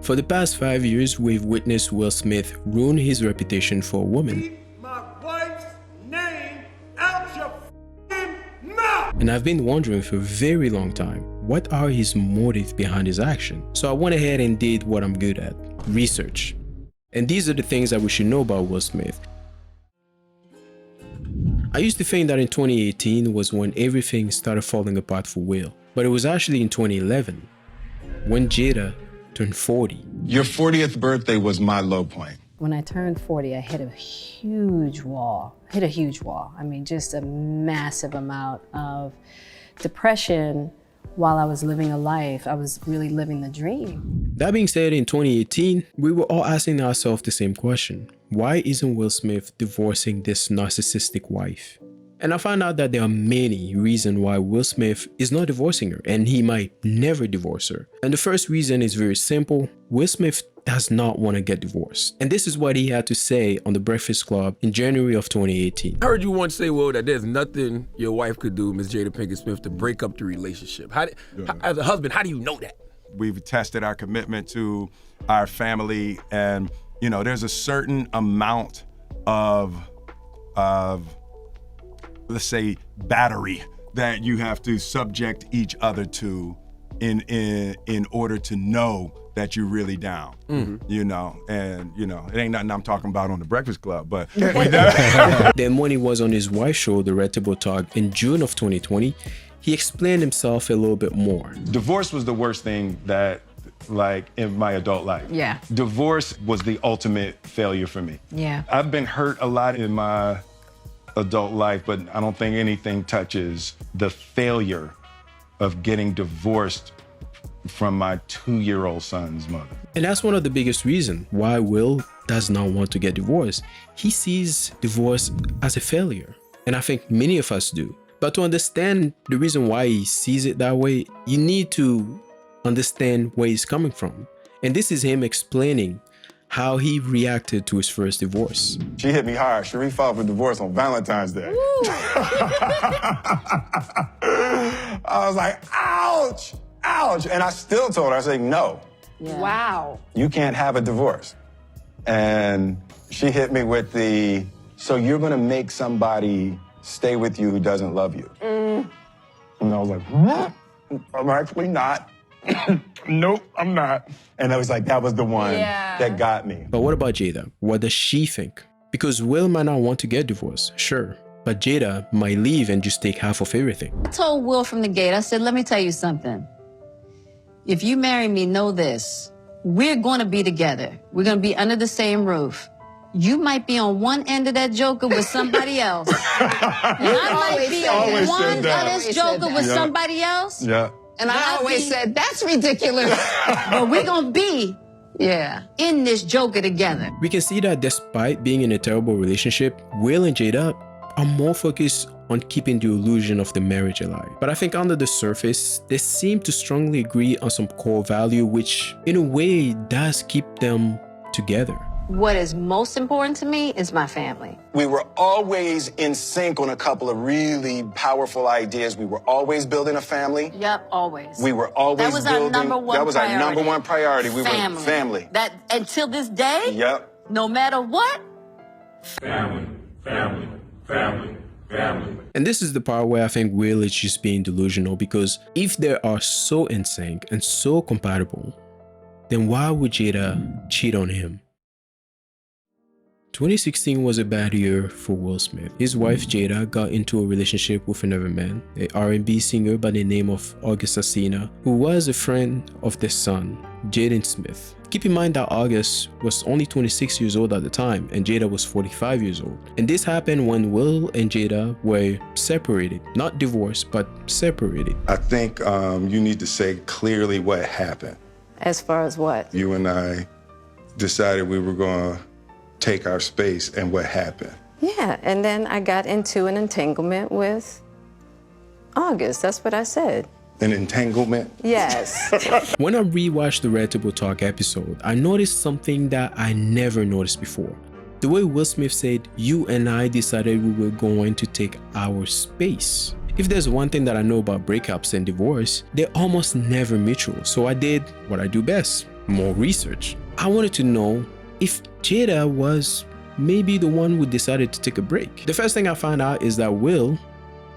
For the past 5 years, we've witnessed Will Smith ruin his reputation for a woman. Keep my wife's name out your f***ing mouth! And I've been wondering for a very long time, what are his motives behind his action? So I went ahead and did what I'm good at, research. And these are the things that we should know about Will Smith. I used to think that in 2018 was when everything started falling apart for Will, but it was actually in 2011 when Jada turned 40. Your 40th birthday was my low point. When I turned 40, I hit a huge wall. I mean, just a massive amount of depression while I was living a life. I was really living the dream. That being said, in 2018, we were all asking ourselves the same question. Why isn't Will Smith divorcing this narcissistic wife? And I found out that there are many reasons why Will Smith is not divorcing her, and he might never divorce her. And the first reason is very simple. Will Smith does not want to get divorced. And this is what he had to say on The Breakfast Club in January of 2018. I heard you once say, Will, that there's nothing your wife could do, Ms. Jada Pinkett Smith, to break up the relationship. As a husband, how do you know that? We've tested our commitment to our family, and you know, there's a certain amount of let's say, battery that you have to subject each other to in order to know that you're really down, you know, and you know, it ain't nothing I'm talking about on The Breakfast Club, but Then when he was on his wife's show, The Red Table Talk, in June of 2020, he explained himself a little bit more. divorce was the worst thing that, like, in my adult life. Yeah. Divorce was the ultimate failure for me. Yeah. I've been hurt a lot in my adult life, but I don't think anything touches the failure of getting divorced from my 2-year-old son's mother. And that's one of the biggest reasons why Will does not want to get divorced. He sees divorce as a failure. And I think many of us do. But to understand the reason why he sees it that way, you need to understand where he's coming from. And this is him explaining how he reacted to his first divorce. She hit me hard. Sharif filed for divorce on Valentine's Day. I was like, ouch, ouch. And I still told her, I said, no. Yeah. Wow. You can't have a divorce. And she hit me with the, so you're gonna make somebody stay with you who doesn't love you. And I was like, what? I'm actually not. Nope, I'm not. And I was like, that was the one that got me. But what about Jada? What does she think? Because Will might not want to get divorced, sure. But Jada might leave and just take half of everything. I told Will from the gate, I said, let me tell you something. If you marry me, know this. We're going to be together. We're going to be under the same roof. You might be on one end of that joker with somebody else. And I might be on one of this joker with somebody else. Yeah. And I always said, that's ridiculous. But we're going to be, in this joker together. We can see that despite being in a terrible relationship, Will and Jada are more focused on keeping the illusion of the marriage alive. But I think under the surface, they seem to strongly agree on some core value, which in a way does keep them together. What is most important to me is my family. We were always in sync on a couple of really powerful ideas. We were always building a family. Yep, always. We were always that was building. Our number one that was priority. our number one priority. We family. were family. That until this day. Yep. No matter what. Family, family, family, family. And this is the part where I think Will is just being delusional, because if they are so in sync and so compatible, then why would Jada cheat on him? 2016 was a bad year for Will Smith. His wife Jada got into a relationship with another man, an R&B singer by the name of August Alsina, who was a friend of their son, Jaden Smith. Keep in mind that August was only 26 years old at the time and Jada was 45 years old. And this happened when Will and Jada were separated, not divorced, but separated. I think you need to say clearly what happened. As far as what? You and I decided we were going to take our space, and what happened? Yeah, and then I got into an entanglement with August. That's what I said. An entanglement? Yes. When I rewatched the Red Table Talk episode, I noticed something that I never noticed before. The way Will Smith said, you and I decided we were going to take our space. If there's one thing that I know about breakups and divorce, they're almost never mutual. So I did what I do best. more research. I wanted to know if Jada was maybe the one who decided to take a break. The first thing I found out is that Will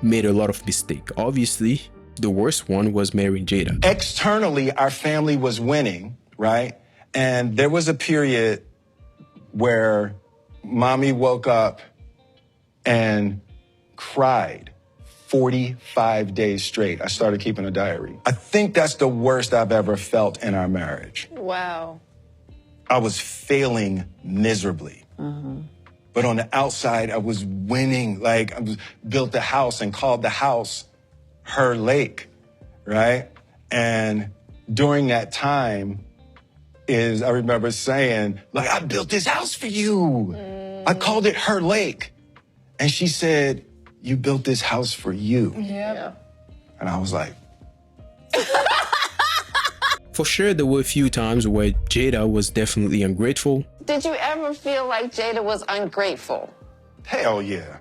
made a lot of mistakes. Obviously, the worst one was marrying Jada. Externally, our family was winning, right? And there was a period where mommy woke up and cried 45 days straight. I started keeping a diary. I think that's the worst I've ever felt in our marriage. Wow. I was failing miserably. But on the outside, I was winning. Like, built a house and called the house her lake, right? And during that time I remember saying, like, I built this house for you. I called it her lake. And she said, you built this house for you. Yeah. And I was like, For sure, there were a few times where Jada was definitely ungrateful. Did you ever feel like Jada was ungrateful? hell yeah.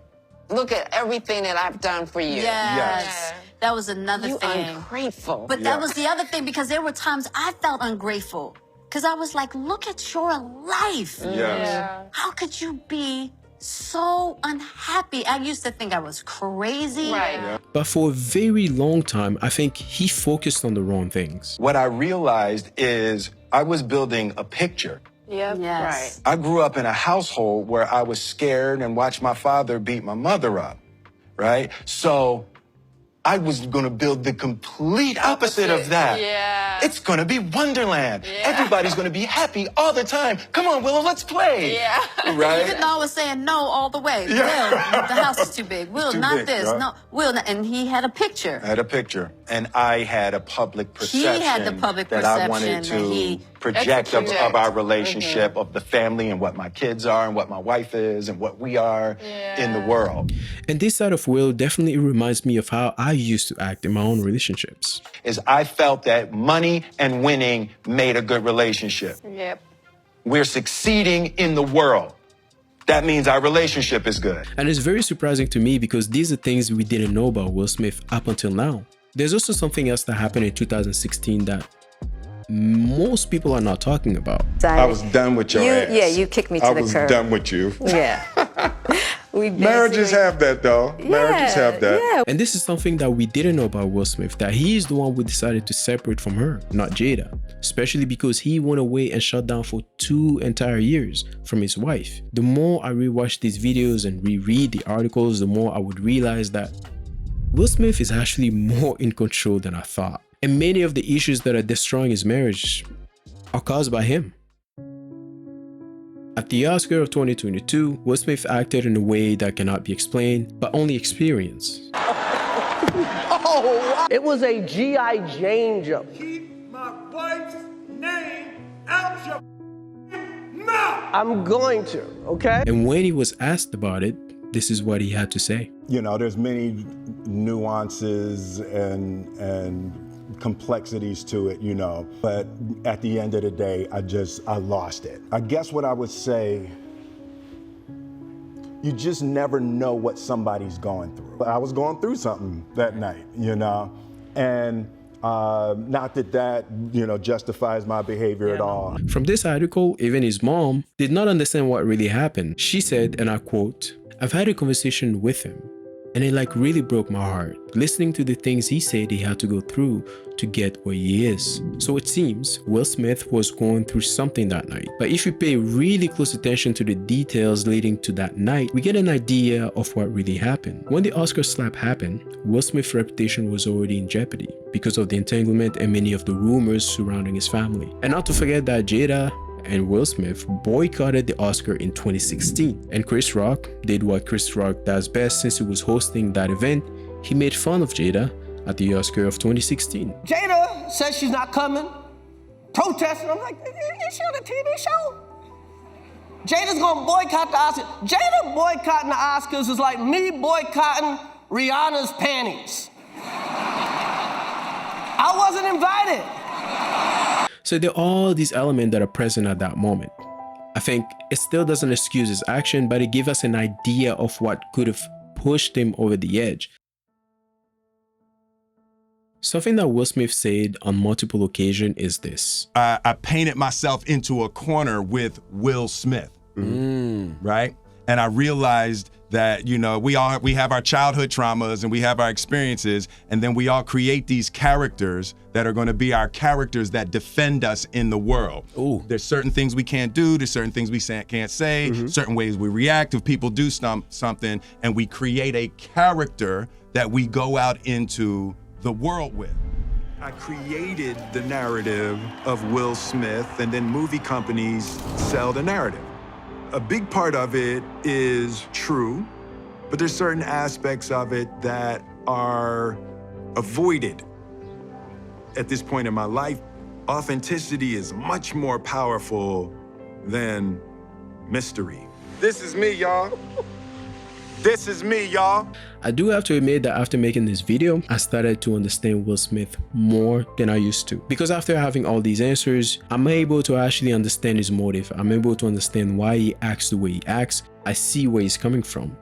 Look at everything that I've done for you. Yes. That was another You thing. ungrateful. But that was the other thing, because there were times I felt ungrateful. Because I was like, look at your life. Yes. How could you be so unhappy? I used to think I was crazy. Right. But for a very long time, I think he focused on the wrong things. What I realized is I was building a picture. Yep. Yes. I grew up in a household where I was scared and watched my father beat my mother up, right? So I was gonna build the complete opposite of that. Yeah. It's gonna be Wonderland. Everybody's gonna be happy all the time. Come on, Willow, let's play. Yeah. Right? Even though I was saying no all the way. Yeah. Will, the house is too big. Will, too not big, this. yeah. No, Will, and he had a picture. I had a picture, and I had a public perception had the public that I wanted perception that to he project of executed. our relationship, of the family, and what my kids are, and what my wife is, and what we are in the world. And this side of Will definitely reminds me of how I used to act in my own relationships. Is I felt that money and winning made a good relationship. Yep. We're succeeding in the world. That means our relationship is good. And it's very surprising to me because these are things we didn't know about Will Smith up until now. There's also something else that happened in 2016 that most people are not talking about. I was done with your ass. Yeah, you kicked me to the curb. I was done with you. Yeah. We Marriages have that, though. Marriages have that. Yeah. And this is something that we didn't know about Will Smith, that he is the one who decided to separate from her, not Jada. Especially because he went away and shut down for 2 entire years from his wife. The more I rewatch these videos and reread the articles, the more I would realize that Will Smith is actually more in control than I thought. And many of the issues that are destroying his marriage are caused by him. At the Oscar of 2022, Will Smith acted in a way that cannot be explained, but only experienced. It was a G.I. Jane jump. Keep my wife's name out your mouth. I'm going to, okay? And when he was asked about it, this is what he had to say. You know, there's many nuances and complexities to it, you know, but at the end of the day, I lost it. I guess what I would say, you just never know what somebody's going through. I was going through something that night, you know, and not that, you know, justifies my behavior at all. From this article, even his mom did not understand what really happened. She said, and I quote, "I've had a conversation with him, and it like really broke my heart, listening to the things he said he had to go through to get where he is." So it seems Will Smith was going through something that night. But if you pay really close attention to the details leading to that night, we get an idea of what really happened. When the Oscar slap happened, Will Smith's reputation was already in jeopardy because of the entanglement and many of the rumors surrounding his family. And not to forget that Jada and Will Smith boycotted the Oscar in 2016. And Chris Rock did what Chris Rock does best since he was hosting that event. He made fun of Jada at the Oscar of 2016. Jada says she's not coming, protesting. I'm like, is she on a TV show? Jada's gonna boycott the Oscars. Jada boycotting the Oscars is like me boycotting Rihanna's panties. I wasn't invited. So there are all these elements that are present at that moment. I think it still doesn't excuse his action, but it gives us an idea of what could have pushed him over the edge. Something that Will Smith said on multiple occasions is this. I painted myself into a corner with Will Smith, right? And I realized that, you know, we have our childhood traumas and we have our experiences, and then we all create these characters that are going to be our characters that defend us in the world. Ooh. There's certain things we can't do, there's certain things we can't say, certain ways we react if people do something, and we create a character that we go out into the world with. I created the narrative of Will Smith, and then movie companies sell the narrative. A big part of it is true, but there's certain aspects of it that are avoided. At this point in my life, authenticity is much more powerful than mystery. This is me, y'all. This is me, y'all. I do have to admit that after making this video, I started to understand Will Smith more than I used to. Because after having all these answers, I'm able to actually understand his motive. I'm able to understand why he acts the way he acts. I see where he's coming from.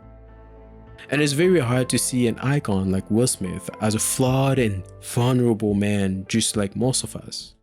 And it's very hard to see an icon like Will Smith as a flawed and vulnerable man, just like most of us.